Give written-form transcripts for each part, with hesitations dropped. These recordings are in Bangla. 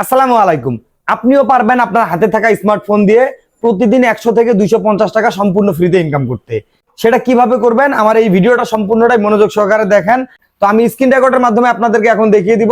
আসসালামু আলাইকুম। আপনিও পারবেন আপনার হাতে থাকা স্মার্টফোন দিয়ে প্রতিদিন 100 থেকে 250 টাকা সম্পূর্ণ ফ্রিতে ইনকাম করতে। সেটা কিভাবে করবেন আমার এই ভিডিওটা সম্পূর্ণটাই মনোযোগ সহকারে দেখেন। তো আমি স্ক্রিন রেকর্ডের মাধ্যমে আপনাদেরকে এখন দেখিয়ে দিব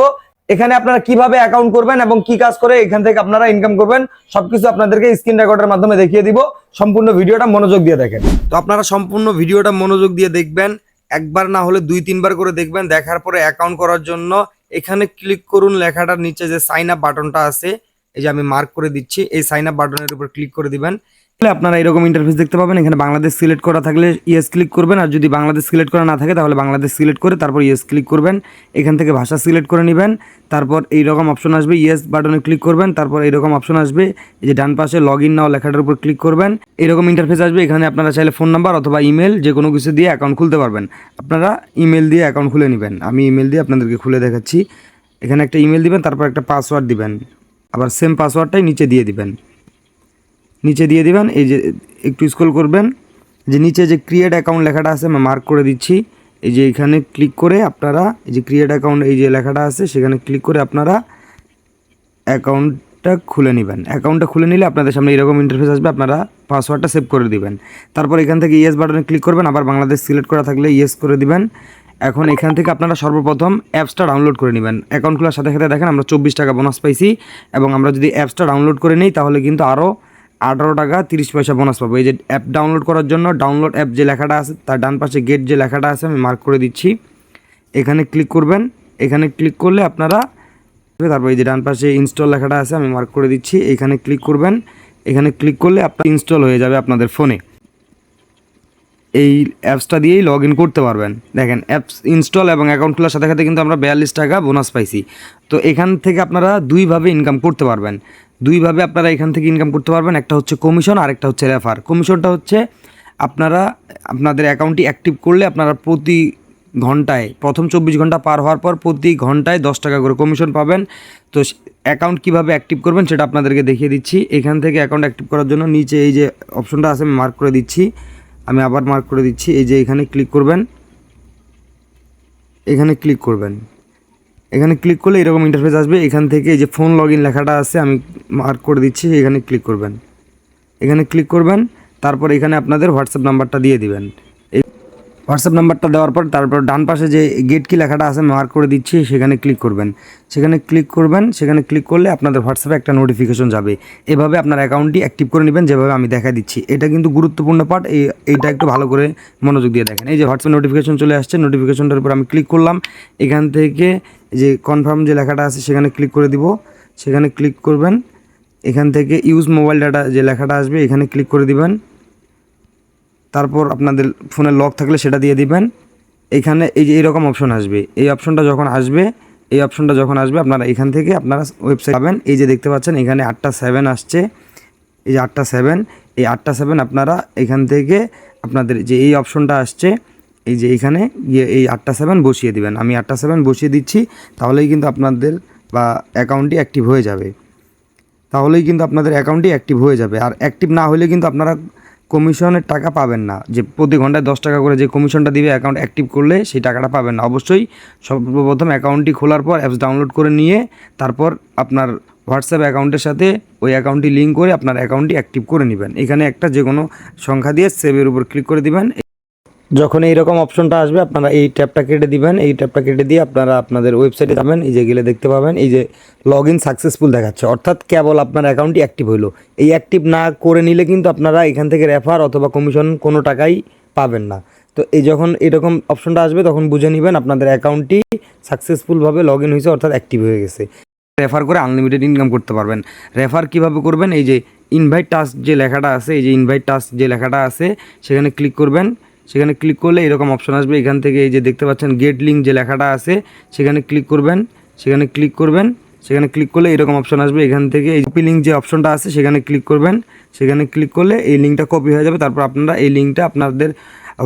এখানে আপনারা কিভাবে অ্যাকাউন্ট করবেন এবং কি কাজ করে এখান থেকে আপনারা ইনকাম করবেন, সবকিছু আপনাদেরকে স্ক্রিন রেকর্ডের মাধ্যমে দেখিয়ে দিব। সম্পূর্ণ ভিডিওটা মনোযোগ দিয়ে দেখেন। তো আপনারা সম্পূর্ণ ভিডিওটা মনোযোগ দিয়ে দেখবেন, একবার না হলে 2-3 বার করে দেখবেন। দেখার পরে অ্যাকাউন্ট করার জন্য এখানে ক্লিক করুন। লেখাটার নিচে যে সাইন আপ বাটনটা আছে, এই যে আমি মার্ক করে দিচ্ছি, এই সাইন আপ বাটনের উপর ক্লিক করে দিবেন। আপনারা এরকম ইন্টারফেস দেখতে পাবেন। এখানে বাংলাদেশ সিলেক্ট করা থাকলে ইয়েস ক্লিক করবেন, আর যদি বাংলাদেশ সিলেক্ট করা না থাকে তাহলে বাংলাদেশ সিলেক্ট করে তারপর ইয়েস ক্লিক করবেন। এখান থেকে ভাষা সিলেক্ট করে নেবেন। তারপর এইরকম অপশন আসবে, ইয়েস বাটনে ক্লিক করবেন। তারপর এইরকম অপশন আসবে, এই যে ডান পাশে লগ ইন নাও লেখাটার উপর ক্লিক করবেন। এরকম ইন্টারফেস আসবে। এখানে আপনারা চাইলে ফোন নাম্বার অথবা ইমেল যে কোনো কিছু দিয়ে অ্যাকাউন্ট খুলতে পারবেন। আপনারা ইমেল দিয়ে অ্যাকাউন্ট খুলে নেবেন। আমি ইমেল দিয়ে আপনাদেরকে খুলে দেখাচ্ছি। এখানে একটা ইমেল দিবেন, তারপর একটা পাসওয়ার্ড দিবেন, আবার সেম পাসওয়ার্ডটাই নিচে দিয়ে দিবেন। এই যে একটু স্ক্রল করবেন, যে নিচে যে ক্রিয়েট অ্যাকাউন্ট লেখাটা আছে আমি মার্ক করে দিচ্ছি। এই যে এখানে ক্লিক করে আপনারা এই যে ক্রিয়েট অ্যাকাউন্ট এই যে লেখাটা আছে সেখানে ক্লিক করে আপনারা অ্যাকাউন্টটা খুলে নেবেন। অ্যাকাউন্টটা খুলে নিলে আপনাদের সামনে এরকম ইন্টারফেস আসবে। আপনারা পাসওয়ার্ডটা সেভ করে দিবেন। তারপর এখান থেকে ইয়েস বাটনে ক্লিক করবেন, আবার বাংলাদেশ সিলেক্ট করা থাকলে ইয়েস করে দিবেন। এখন এখান থেকে আপনারা সর্বপ্রথম অ্যাপসটা ডাউনলোড করে নেবেন। অ্যাকাউন্ট খোলার সাথে সাথে দেখেন আমরা 24 টাকা বোনাস পাইছি, এবং আমরা যদি অ্যাপসটা ডাউনলোড করে নিই তাহলে কিন্তু আরও 18 টাকা 30 পয়সা বোনাস পাবো। এই যে অ্যাপ ডাউনলোড করার জন্য ডাউনলোড অ্যাপ যে লেখাটা আছে তার ডান পাশে গেট যে লেখাটা আছে আমি মার্ক করে দিচ্ছি। এখানে ক্লিক করবেন। এখানে ক্লিক করলে আপনারা তারপর এই যে ডান পাশে ইনস্টল লেখাটা আছে আমি মার্ক করে দিচ্ছি। এখানে ক্লিক করবেন। এখানে ক্লিক করলে আপনার ইনস্টল হয়ে যাবে আপনাদের ফোনে। এই অ্যাপসটা দিয়েই লগ ইন করতে পারবেন। দেখেন অ্যাপস ইনস্টল এবং অ্যাকাউন্ট খোলার সাথে সাথে কিন্তু আমরা 42 টাকা বোনাস পাইছি। তো এখান থেকে আপনারা দুইভাবে ইনকাম করতে পারবেন। দুইভাবে আপনারা এখান থেকে ইনকাম করতে পারবেন। একটা হচ্ছে কমিশন আর একটা হচ্ছে রেফার। কমিশনটা হচ্ছে আপনারা আপনাদের অ্যাকাউন্টটি অ্যাক্টিভ করলে আপনারা প্রতি ঘন্টায় প্রথম 24 ঘন্টা পার হওয়ার পর প্রতি ঘন্টায় 10 টাকা করে কমিশন পাবেন। তো অ্যাকাউন্ট কীভাবে অ্যাক্টিভ করবেন সেটা আপনাদেরকে দেখিয়ে দিচ্ছি। এখান থেকে অ্যাকাউন্ট অ্যাক্টিভ করার জন্য নিচে এই যে অপশনটা আছে আমি মার্ক করে দিচ্ছি। আমি আবার মার্ক করে দিচ্ছি। এই যে এখানে ক্লিক করবেন। এখানে ক্লিক করবেন। এখানে ক্লিক করলে এরকম ইন্টারফেস আসবে। এখান থেকে এই যে ফোন লগ ইন লেখাটা আছে আমি মার্ক করে দিচ্ছি। এখানে ক্লিক করবেন। এখানে ক্লিক করবেন। তারপর এখানে আপনাদের হোয়াটসঅ্যাপ নাম্বারটা দিয়ে দিবেন। এই হোয়াটসঅ্যাপ নাম্বারটা দেওয়ার পর তারপর ডান পাশে যে গেট কি লেখাটা আছে মার্ক করে দিচ্ছি, সেখানে ক্লিক করবেন। সেখানে ক্লিক করবেন। সেখানে ক্লিক করলে আপনাদের হোয়াটসঅ্যাপে একটা নোটিফিকেশন যাবে। এভাবে আপনার অ্যাকাউন্টটি অ্যাক্টিভ করে নেবেন যেভাবে আমি দেখা দিচ্ছি। এটা কিন্তু গুরুত্বপূর্ণ পার্ট। এইটা একটু ভালো করে মনোযোগ দিয়ে দেখেন। এই যে হোয়াটসঅ্যাপ নোটিফিকেশন চলে আসছে। নোটিফিকেশনটার উপর আমি ক্লিক করলাম। এখান থেকে যে কনফার্ম যে লেখাটা আছে সেখানে ক্লিক করে দিব। সেখানে ক্লিক করবেন। এখান থেকে ইউজ মোবাইল ডাটা যে লেখাটা আসবে এখানে ক্লিক করে দিবেন। তারপর আপনাদের ফোনে লক থাকলে সেটা দিয়ে দিবেন। এখানে এই যে এরকম অপশন আসবে। এই অপশনটা যখন আসবে আপনারা এখান থেকে আপনারা ওয়েবসাইট পাবেন। এই যে দেখতে পাচ্ছেন এখানে 8টা 7 আসছে। এই যে 8টা 7, এই 8টা 7 আপনারা এখান থেকে আপনাদের যে এই অপশনটা আসছে এই যে এখানে গিয়ে এই 8টা 7 বসিয়ে দিবেন। আমি 8টা 7 বসিয়ে দিচ্ছি। তাহলেই কিন্তু আপনাদের অ্যাকাউন্টটি অ্যাক্টিভ হয়ে যাবে। আর অ্যাক্টিভ না হলে কিন্তু আপনারা কমিশনের টাকা পাবেন না। যে প্রতি ঘন্টায় 10 টাকা করে যে কমিশনটা দিবে অ্যাকাউন্ট অ্যাক্টিভ করলে সেই টাকাটা পাবেন না। অবশ্যই সর্বপ্রথম অ্যাকাউন্টটি খোলার পর অ্যাপস ডাউনলোড করে নিয়ে তারপর আপনার হোয়াটসঅ্যাপ অ্যাকাউন্টের সাথে ওই অ্যাকাউন্টটি লিঙ্ক করে আপনার অ্যাকাউন্টটি অ্যাক্টিভ করে নেবেন। এখানে একটা যে কোনো সংখ্যা দিয়ে সেভের উপর ক্লিক করে দিবেন। যখন এইরকম অপশনটা আসবে আপনারা এই ট্যাবটা কেটে দিবেন। এই ট্যাবটা কেটে দিয়ে আপনারা আপনাদের ওয়েবসাইটে যাবেন। এই যে গেলে দেখতে পাবেন এই যে লগ ইন সাকসেসফুল দেখাচ্ছে, অর্থাৎ কেবল আপনার অ্যাকাউন্টটি অ্যাক্টিভ হইলো। এই অ্যাক্টিভ না করে নিলে কিন্তু আপনারা এখান থেকে রেফার অথবা কমিশন কোনো টাকাই পাবেন না। তো এই যখন এরকম অপশনটা আসবে তখন বুঝে নেবেন আপনাদের অ্যাকাউন্টটি সাকসেসফুলভাবে লগ ইন হয়েছে, অর্থাৎ অ্যাক্টিভ হয়ে গেছে। রেফার করে আনলিমিটেড ইনকাম করতে পারবেন। রেফার কিভাবে করবেন, এই যে ইনভাইট টাস্ক যে লেখাটা আছে সেখানে ক্লিক করবেন। সেখানে ক্লিক করলে এরকম অপশন আসবে। এখান থেকে এই যে দেখতে পাচ্ছেন গেট লিঙ্ক যে লেখাটা আছে সেখানে ক্লিক করবেন। সেখানে ক্লিক করলে এরকম অপশন আসবে। এখান থেকে এই কপি লিঙ্ক যে অপশনটা আছে সেখানে ক্লিক করবেন। সেখানে ক্লিক করলে এই লিঙ্কটা কপি হয়ে যাবে। তারপর আপনারা এই লিঙ্কটা আপনাদের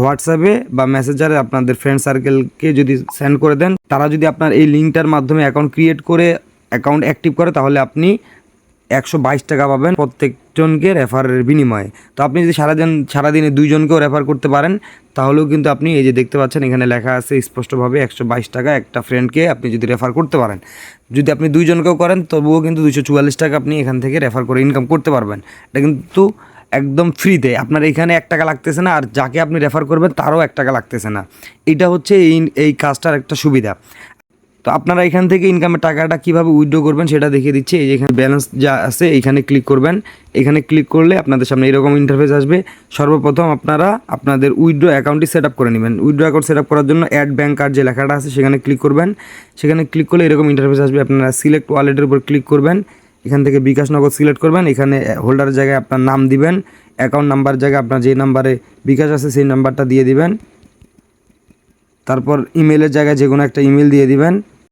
হোয়াটসঅ্যাপে বা মেসেঞ্জারে আপনাদের ফ্রেন্ড সার্কেলকে যদি সেন্ড করে দেন, তারা যদি আপনার এই লিঙ্কটার মাধ্যমে অ্যাকাউন্ট ক্রিয়েট করে অ্যাকাউন্ট অ্যাক্টিভ করে তাহলে আপনি 122 টাকা পাবেন প্রত্যেকজনকে রেফারের বিনিময়ে। তো আপনি যদি সারাদিনে 2 জনকেও রেফার করতে পারেন তাহলেও কিন্তু আপনি এই যে দেখতে পাচ্ছেন এখানে লেখা আছে স্পষ্টভাবে 122 টাকা একটা ফ্রেন্ডকে আপনি যদি রেফার করতে পারেন। যদি আপনি 2 জনকেও করেন তবুও কিন্তু 244 টাকা আপনি এখান থেকে রেফার করে ইনকাম করতে পারবেন। এটা কিন্তু একদম ফ্রিতে, আপনার এখানে 1 টাকা লাগতেছে না, আর যাকে আপনি রেফার করবেন তারও 1 টাকা লাগতেছে না। এটা হচ্ছে এই কাজটার একটা সুবিধা। তো আপনারা এখান থেকে ইনকামের টাকাটা কীভাবে উইথড্র করবেন সেটা দেখিয়ে দিচ্ছি। এই যে এখানে ব্যালেন্স যা আছে এইখানে ক্লিক করবেন। এখানে ক্লিক করলে আপনাদের সামনে এরকম ইন্টারফেস আসবে। সর্বপ্রথম আপনারা আপনাদের উইথড্র অ্যাকাউন্টটি সেট আপ করে নেবেন। উইথড্র অ্যাকাউন্ট সেট আপ করার জন্য অ্যাড ব্যাঙ্ক কার্ড যে লেখাটা আছে সেখানে ক্লিক করবেন। সেখানে ক্লিক করলে এরকম ইন্টারফেস আসবে। আপনারা সিলেক্ট ওয়ালেটের উপর ক্লিক করবেন। এখান থেকে বিকাশ নগদ সিলেক্ট করবেন। এখানে হোল্ডারের জায়গায় আপনার নাম দিবেন, অ্যাকাউন্ট নাম্বার জায়গায় আপনার যে নাম্বারে বিকাশ আছে সেই নাম্বারটা দিয়ে দিবেন। তারপর ইমেলের জায়গায় যে কোনো একটা ইমেল দিয়ে দিবেন।